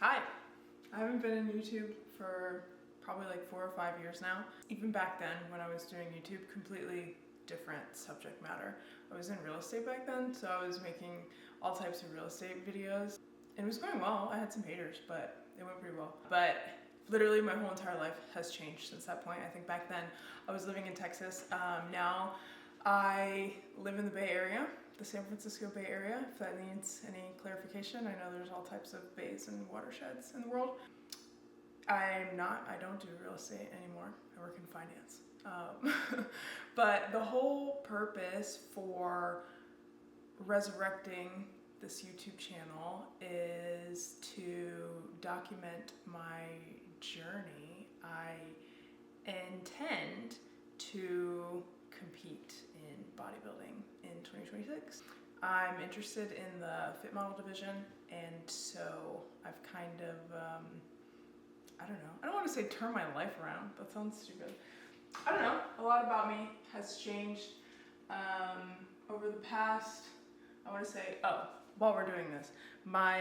Hi, I haven't been in YouTube for probably like 4 or 5 years now. Even back then when I was doing YouTube, completely different subject matter. I was in real estate back then, so I was making all types of real estate videos. And it was going well. I had some haters, but it went pretty well. But literally my whole entire life has changed since that point. I think back then I was living in Texas. Now I live in the Bay Area, the San Francisco Bay Area, if that needs any clarification. I know there's all types of bays and watersheds in the world. I don't do real estate anymore. I work in finance. But the whole purpose for resurrecting this YouTube channel is to document my journey. I intend to compete in bodybuilding in 2026. I'm interested in the fit model division, and so I've kind of, I don't know, I don't want to say turn my life around, that sounds stupid. I don't know, a lot about me has changed over the past, I want to say, while we're doing this, my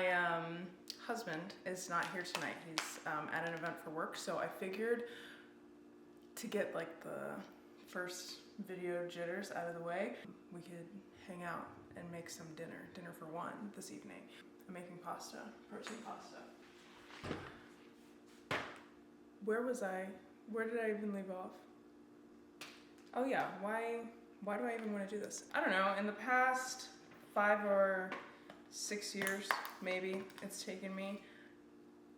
husband is not here tonight. He's at an event for work, so I figured to get like the first video jitters out of the way, we could hang out and make some dinner for one this evening. I'm making pasta, protein pasta. Where was I? Where did I even leave off? Oh yeah, why do I even want to do this? I don't know, in the past 5 or 6 years, maybe, it's taken me,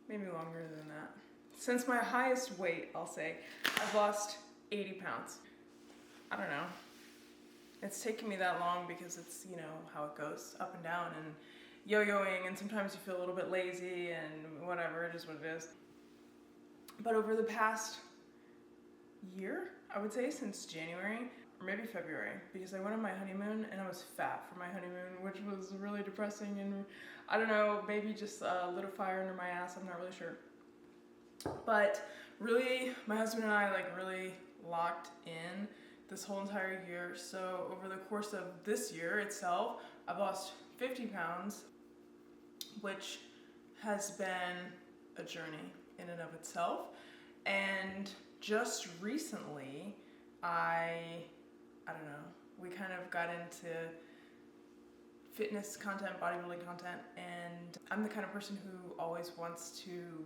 maybe longer than that. Since my highest weight, I'll say, I've lost 80 pounds. I don't know. It's taken me that long because it's, you know, how it goes, up and down and yo-yoing, and sometimes you feel a little bit lazy and whatever, it is what it is. But over the past year, I would say since January, or maybe February, because I went on my honeymoon and I was fat for my honeymoon, which was really depressing, and I don't know, maybe just lit a fire under my ass, I'm not really sure. But really, my husband and I like really locked in this whole entire year. So over the course of this year itself, I've lost 50 pounds, which has been a journey in and of itself. And just recently, I don't know, we kind of got into fitness content, bodybuilding content, and I'm the kind of person who always wants to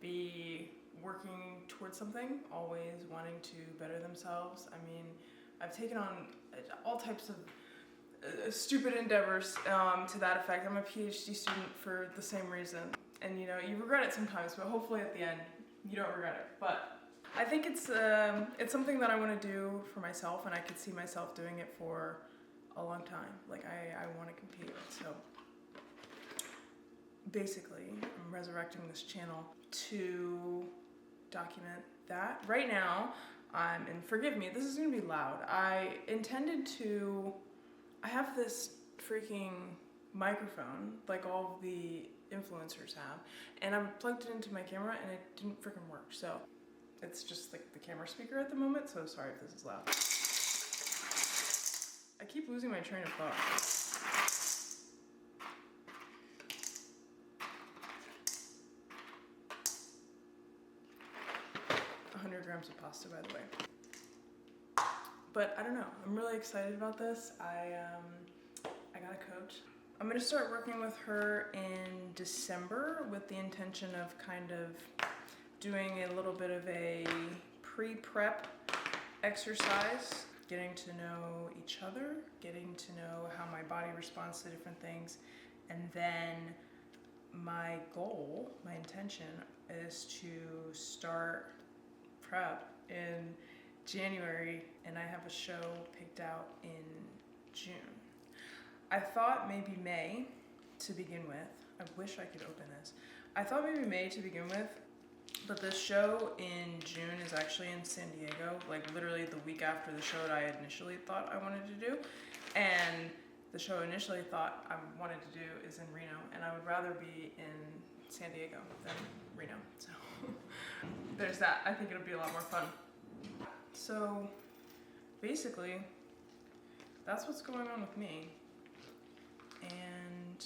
be working towards something, always wanting to better themselves. I mean, I've taken on all types of stupid endeavors to that effect. I'm a PhD student for the same reason. And you know, you regret it sometimes, but hopefully at the end, you don't regret it. But I think it's something that I want to do for myself, and I could see myself doing it for a long time. Like I want to compete, so basically I'm resurrecting this channel to document that. Right now, and forgive me, this is gonna be loud. I have this freaking microphone like all of the influencers have, and I plugged it into my camera and it didn't freaking work. So it's just like the camera speaker at the moment, so sorry if this is loud. I keep losing my train of thought. 100 grams of pasta, by the way. But I don't know, I'm really excited about this. I got a coach. I'm gonna start working with her in December with the intention of kind of doing a little bit of a pre-prep exercise, getting to know each other, getting to know how my body responds to different things, and then my goal, my intention is to start prep in January, and I have a show picked out in June. I thought maybe May to begin with. I wish I could open this. I thought maybe May to begin with, but the show in June is actually in San Diego, like literally the week after the show that I initially thought I wanted to do. And the show I initially thought I wanted to do is in Reno, and I would rather be in San Diego than Reno. So there's that. I think it'll be a lot more fun. So basically, that's what's going on with me. And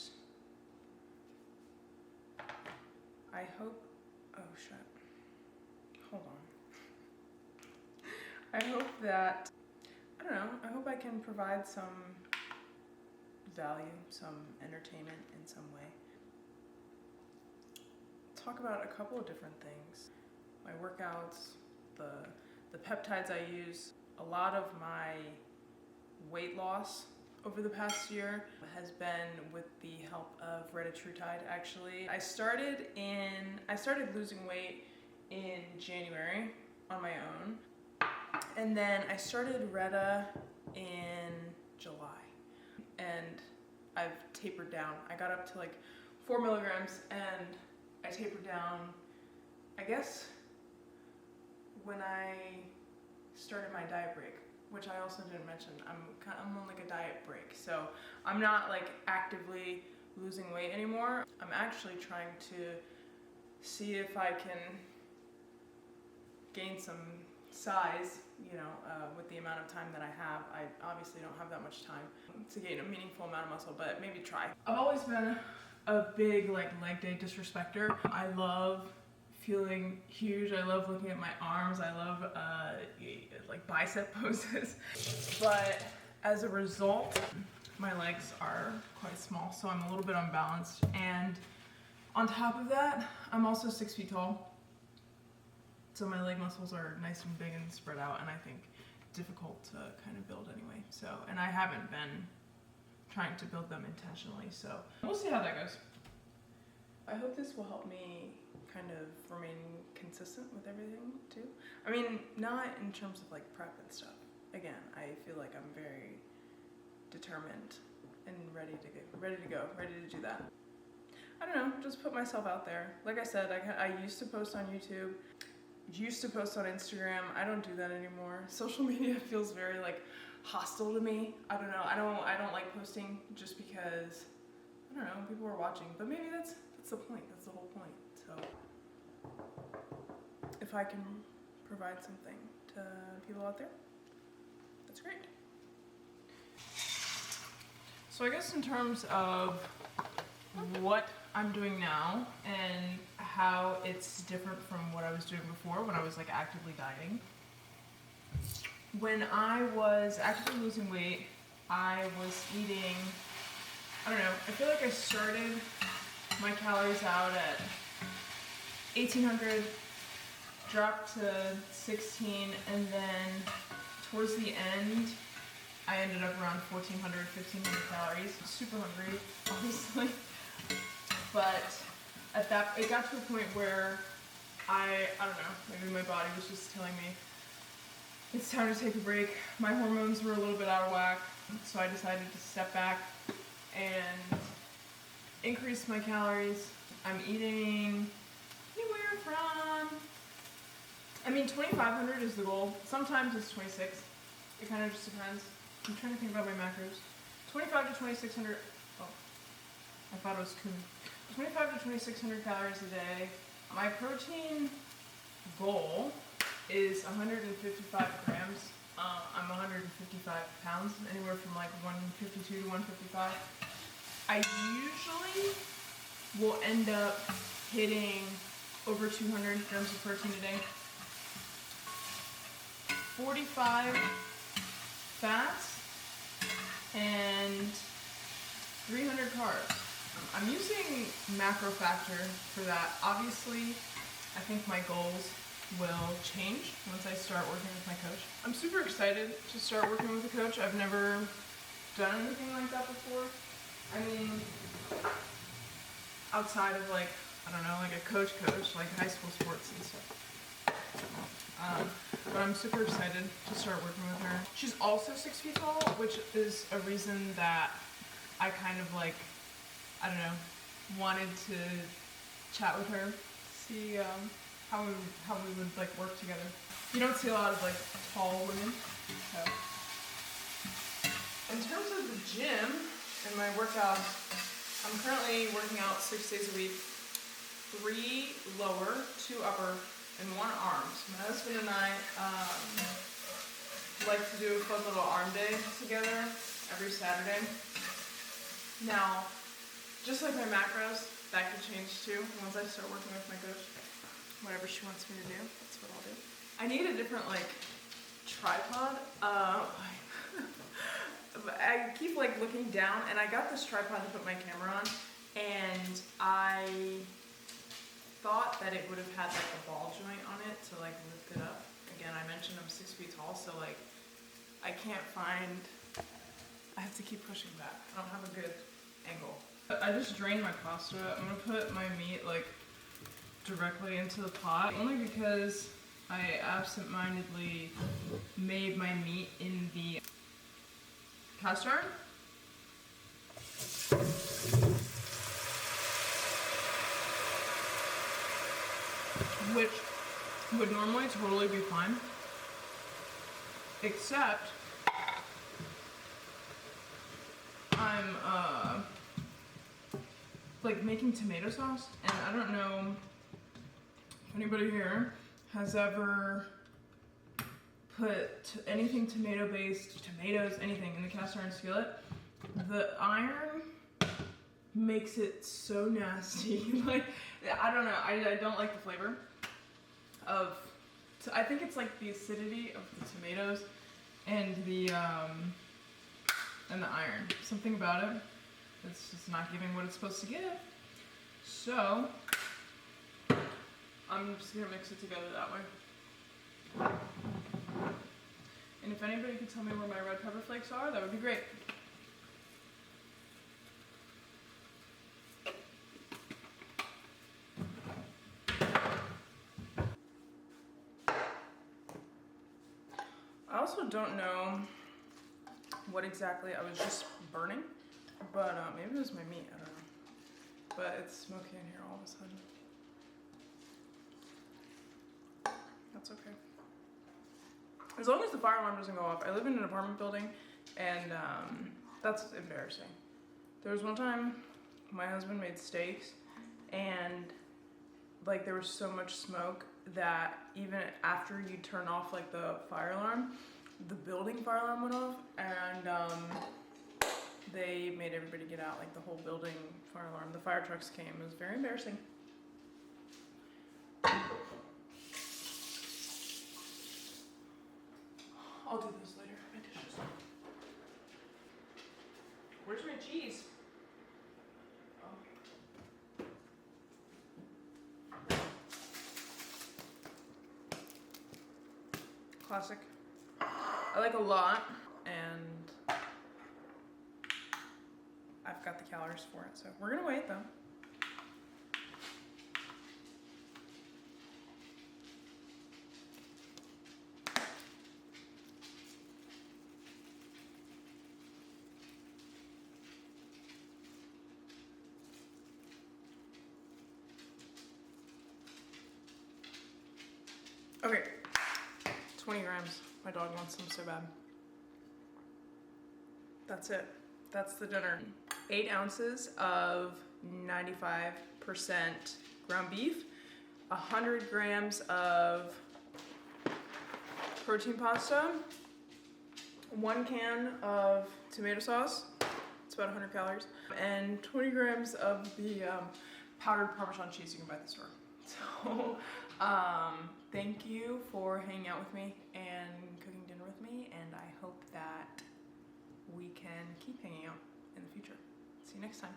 I hope, oh shit, hold on. I hope that, I don't know, I hope I can provide some value, some entertainment in some way. Talk about a couple of different things. My workouts, the peptides I use. A lot of my weight loss over the past year has been with the help of retatrutide, actually. I started losing weight in January on my own, and then I started Reta in July, and I've tapered down. I got up to like 4 milligrams, and I tapered down, I guess, when I started my diet break, which I also didn't mention. I'm on like a diet break, so I'm not like actively losing weight anymore. I'm actually trying to see if I can gain some size, you know, with the amount of time that I have. I obviously don't have that much time to gain a meaningful amount of muscle, but maybe try. I've always been a big like leg day disrespecter. I love feeling huge. I love looking at my arms. I love like bicep poses. But as a result, my legs are quite small, so I'm a little bit unbalanced. And on top of that, I'm also 6 feet tall. So my leg muscles are nice and big and spread out, and I think difficult to kind of build anyway. So, and I haven't been trying to build them intentionally, so we'll see how that goes. I hope this will help me kind of remain consistent with everything too. I mean, not in terms of like prep and stuff. Again, I feel like I'm very determined and ready to do that. I don't know, just put myself out there. Like I said, I used to post on YouTube, used to post on Instagram. I don't do that anymore. Social media feels very like hostile to me. I don't know. I don't like posting just because, I don't know, people are watching. But maybe that's the point. That's the whole point. So if I can provide something to people out there, that's great. So I guess in terms of what I'm doing now and how it's different from what I was doing before when I was like actively dieting. When I was actively losing weight, I was eating, I don't know, I feel like I started my calories out at 1,800, dropped to 16, and then towards the end, I ended up around 1,400, 1,500 calories. Super hungry, obviously. But at that, it got to a point where I don't know, maybe my body was just telling me it's time to take a break. My hormones were a little bit out of whack, so I decided to step back and increase my calories. I'm eating anywhere from, 2,500 is the goal. Sometimes it's 26. It kind of just depends. I'm trying to think about my macros. 25 to 2,600, oh, I thought it was cool. 25 to 2,600 calories a day. My protein goal is 155 grams. I'm 155 pounds, anywhere from like 152 to 155. I usually will end up hitting over 200 grams of protein a day. 45 fats and 300 carbs. I'm using Macro Factor for that. Obviously, I think my goals will change once I start working with my coach. I'm super excited to start working with a coach. I've never done anything like that before. I mean, outside of like, I don't know, like a coach, like high school sports and stuff. But I'm super excited to start working with her. She's also 6 feet tall, which is a reason that I kind of like, I don't know, wanted to chat with her, see how we would like work together. You don't see a lot of like tall women. So. In terms of the gym and my workouts, I'm currently working out 6 days a week, 3 lower, 2 upper, and 1 arms. My husband and I like to do a fun little arm day together every Saturday. Now, just like my macros, that could change too once I start working with my coach. Whatever she wants me to do, that's what I'll do. I need a different like tripod. I keep like looking down, and I got this tripod to put my camera on, and I thought that it would have had like a ball joint on it to like lift it up. Again, I mentioned I'm 6 feet tall, so like I can't find, I have to keep pushing back. I don't have a good angle. I just drained my pasta. I'm gonna put my meat like directly into the pot, only because I absent-mindedly made my meat in the cast iron. Which would normally totally be fine, except I'm like making tomato sauce, and I don't know if anybody here has ever put anything tomato based, tomatoes, anything in the cast iron skillet. The iron makes it so nasty. Like, I don't know, I don't like the flavor of, I think it's like the acidity of the tomatoes and the iron. Something about it, it's just not giving what it's supposed to give. So I'm just gonna mix it together that way. And if anybody could tell me where my red pepper flakes are, that would be great. I also don't know what exactly I was just burning, but maybe it was my meat, I don't know. But it's smoky in here all of a sudden. That's okay. As long as the fire alarm doesn't go off. I live in an apartment building, and that's embarrassing. There was one time my husband made steaks, and like there was so much smoke that even after you turn off like the fire alarm, the building fire alarm went off, and they made everybody get out, like the whole building fire alarm. The fire trucks came. It was very embarrassing. I'll do this later. My dishes. Where's my cheese? Oh. Classic. I like a lot, and I've got the calories for it, so we're gonna wait though. Okay, 20 grams. My dog wants them so bad. That's it. That's the dinner. 8 ounces of 95% ground beef, 100 grams of protein pasta, 1 can of tomato sauce, it's about 100 calories, and 20 grams of the powdered Parmesan cheese you can buy at the store. So, thank you for hanging out with me and cooking dinner with me, and I hope that we can keep hanging out in the future. See you next time.